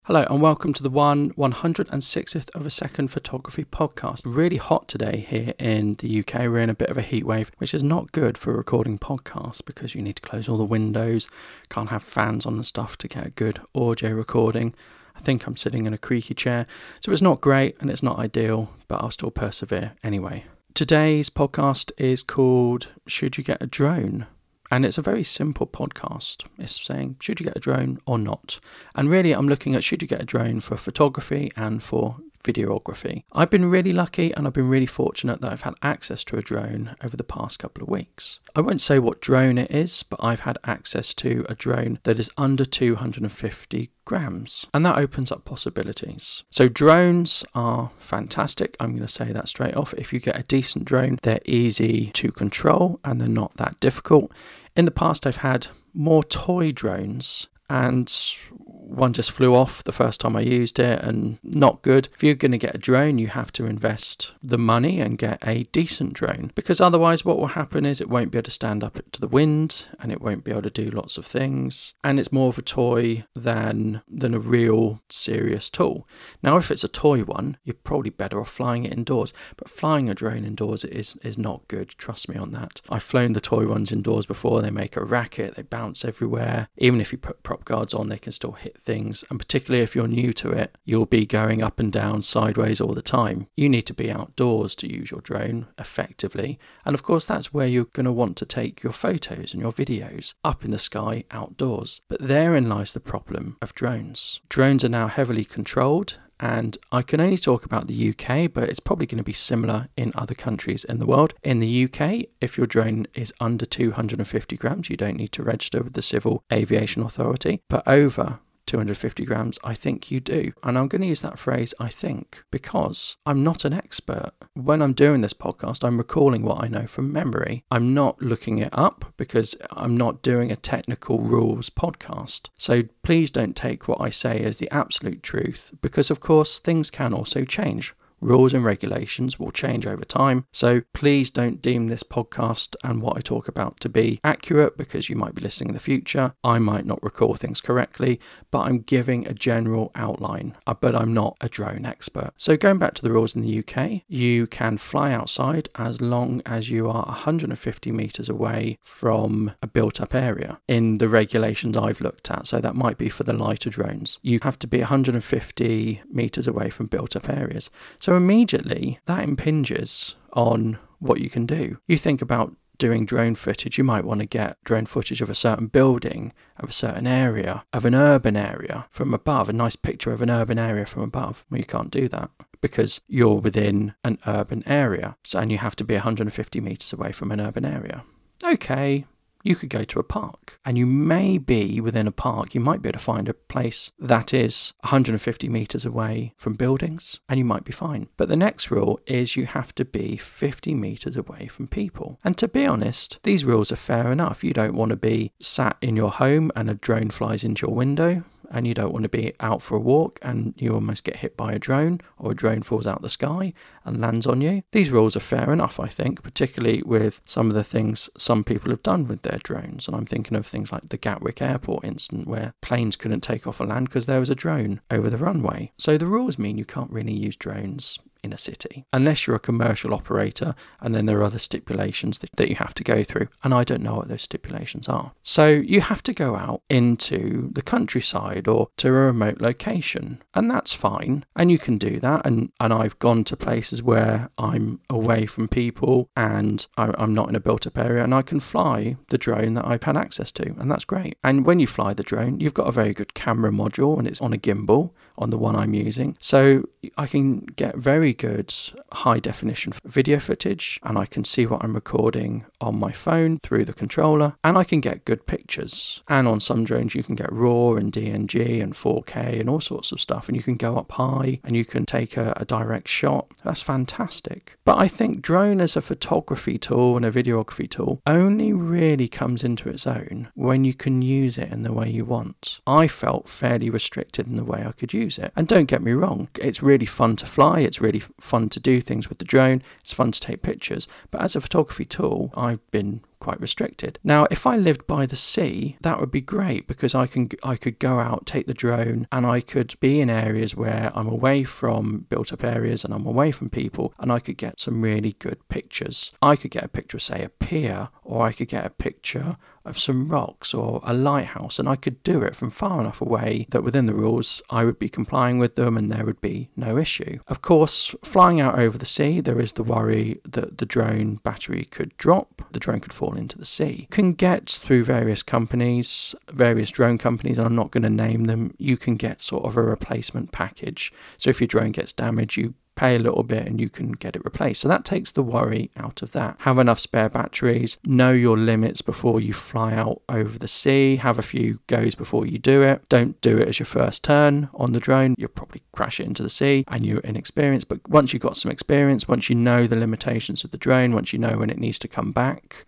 Hello and welcome to the 160th of a second photography podcast. Really hot today here in the UK. We're in a bit of a heat wave, which is not good for recording podcasts because you need to close all the windows, can't have fans on and stuff to get a good audio recording. I think I'm sitting in a creaky chair, so it's not great and it's not ideal, but I'll still persevere anyway. Today's podcast is called Should You Get a Drone? And it's a very simple podcast. It's saying, should you get a drone or not? And really, I'm looking at should you get a drone for photography and for videography. I've been really lucky and I've been really fortunate that I've had access to a drone over the past couple of weeks. I won't say what drone it is, but I've had access to a drone that is under 250 grams. And that opens up possibilities. So drones are fantastic. I'm going to say that straight off. If you get a decent drone, they're easy to control and they're not that difficult. In the past, I've had more toy drones and one just flew off the first time I used it and not good. If you're going to get a drone, you have to invest the money and get a decent drone, because otherwise what will happen is it won't be able to stand up to the wind and it won't be able to do lots of things, and it's more of a toy than a real serious tool. Now if it's a toy one, you're probably better off flying it indoors, but flying a drone indoors is not good, trust me on that. I've flown the toy ones indoors before. They make a racket, they bounce everywhere. Even if you put prop guards on, they can still hit things, and particularly if you're new to it, you'll be going up and down sideways all the time. You need to be outdoors to use your drone effectively, and of course that's where you're going to want to take your photos and your videos, up in the sky outdoors. But therein lies the problem of drones. Drones are now heavily controlled, and I can only talk about the UK, but it's probably going to be similar in other countries in the world. In the UK, if your drone is under 250 grams, you don't need to register with the Civil Aviation Authority, but over 250 grams, I think you do. And I'm going to use that phrase, I think, because I'm not an expert. When I'm doing this podcast, I'm recalling what I know from memory. I'm not looking it up because I'm not doing a technical rules podcast. So please don't take what I say as the absolute truth, because of course things can also change. Rules and regulations will change over time, so please don't deem this podcast and what I talk about to be accurate, because you might be listening in the future. I might not recall things correctly, but I'm giving a general outline, but I'm not a drone expert. So going back to the rules in the UK, you can fly outside as long as you are 150 meters away from a built-up area in the regulations I've looked at. So that might be for the lighter drones. You have to be 150 meters away from built-up areas. So immediately that impinges on what you can do. You think about doing drone footage, you might want to get drone footage of a certain building, of a certain area, of an urban area from above, a nice picture of an urban area from above. Well, you can't do that because you're within an urban area, and you have to be 150 meters away from an urban area. Okay. You could go to a park, and you may be within a park. You might be able to find a place that is 150 meters away from buildings, and you might be fine. But the next rule is you have to be 50 meters away from people. And to be honest, these rules are fair enough. You don't want to be sat in your home and a drone flies into your window, and you don't want to be out for a walk and you almost get hit by a drone, or a drone falls out the sky and lands on you. These rules are fair enough, I think, particularly with some of the things some people have done with their drones. And I'm thinking of things like the Gatwick Airport incident, where planes couldn't take off or land because there was a drone over the runway. So the rules mean you can't really use drones in a city unless you're a commercial operator, and then there are other stipulations that you have to go through, and I don't know what those stipulations are. So you have to go out into the countryside or to a remote location, and that's fine, and you can do that, and I've gone to places where I'm away from people and I'm not in a built up area, and I can fly the drone that I've had access to, and that's great. And when you fly the drone, you've got a very good camera module, and it's on a gimbal on the one I'm using, so I can get very good high definition video footage, and I can see what I'm recording on my phone through the controller, and I can get good pictures. And on some drones you can get RAW and DNG and 4K and all sorts of stuff, and you can go up high and you can take a direct shot. That's fantastic. But I think drone as a photography tool and a videography tool only really comes into its own when you can use it in the way you want. I felt fairly restricted in the way I could use it, and don't get me wrong, it's really fun to fly, it's really fun to do things with the drone, it's fun to take pictures, but as a photography tool, I've been quite restricted. Now, if I lived by the sea, that would be great because I could go out, take the drone, and I could be in areas where I'm away from built up areas and I'm away from people, and I could get some really good pictures. I could get a picture of, say, a pier, or I could get a picture of some rocks or a lighthouse, and I could do it from far enough away that within the rules I would be complying with them and there would be no issue. Of course, flying out over the sea, there is the worry that the drone battery could drop, the drone could fall into the sea. You can get through various companies, various drone companies, and I'm not going to name them, you can get sort of a replacement package. So if your drone gets damaged, you pay a little bit and you can get it replaced. So that takes the worry out of that. Have enough spare batteries, know your limits before you fly out over the sea, have a few goes before you do it. Don't do it as your first turn on the drone. You'll probably crash it into the sea and you're inexperienced. But once you've got some experience, once you know the limitations of the drone, once you know when it needs to come back,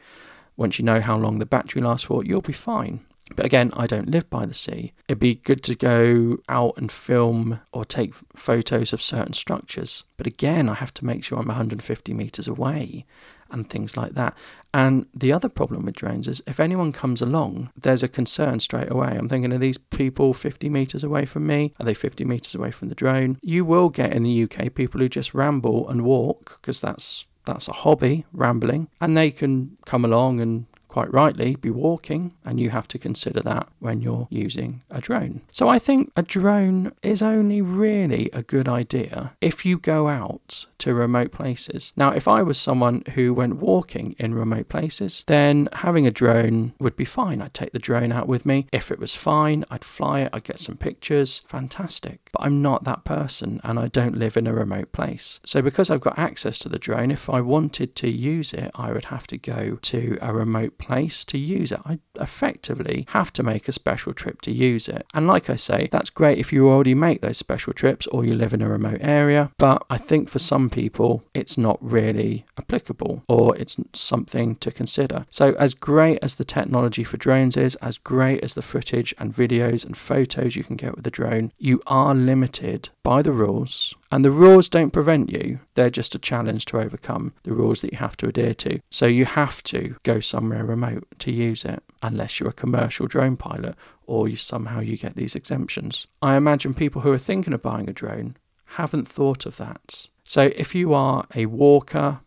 once you know how long the battery lasts for, you'll be fine. But again, I don't live by the sea. It'd be good to go out and film or take photos of certain structures. But again, I have to make sure I'm 150 meters away and things like that. And the other problem with drones is if anyone comes along, there's a concern straight away. I'm thinking, are these people 50 meters away from me? Are they 50 meters away from the drone? You will get in the UK people who just ramble and walk, because that's a hobby, rambling, and they can come along and quite rightly be walking, and you have to consider that when you're using a drone. So I think a drone is only really a good idea if you go out to remote places. Now, if I was someone who went walking in remote places, then having a drone would be fine. I'd take the drone out with me. If it was fine, I'd fly it, I'd get some pictures, fantastic. But I'm not that person and I don't live in a remote place. So because I've got access to the drone, if I wanted to use it, I would have to go to a remote place to use it. I effectively have to make a special trip to use it. And like I say, that's great if you already make those special trips or you live in a remote area. But I think for some people, it's not really applicable or it's something to consider. So as great as the technology for drones is, as great as the footage and videos and photos you can get with the drone, you are limited by the rules. And the rules don't prevent you. They're just a challenge to overcome, the rules that you have to adhere to. So you have to go somewhere remote to use it, unless you're a commercial drone pilot or somehow you get these exemptions. I imagine people who are thinking of buying a drone haven't thought of that. So if you are a walker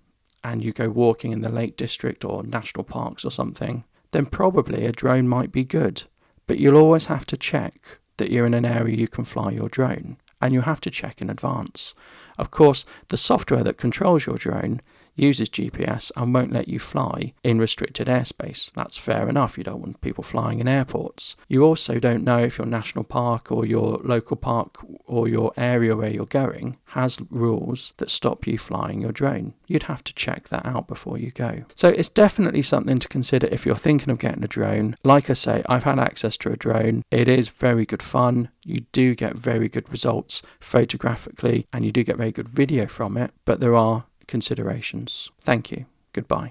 and you go walking in the Lake District or national parks or something, then probably a drone might be good. But you'll always have to check that you're in an area you can fly your drone. And you have to check in advance. Of course, the software that controls your drone uses GPS and won't let you fly in restricted airspace. That's fair enough. You don't want people flying in airports. You also don't know if your national park or your local park or your area where you're going has rules that stop you flying your drone. You'd have to check that out before you go. So it's definitely something to consider if you're thinking of getting a drone. Like I say, I've had access to a drone. It is very good fun. You do get very good results photographically and you do get very good video from it, but there are considerations. Thank you. Goodbye.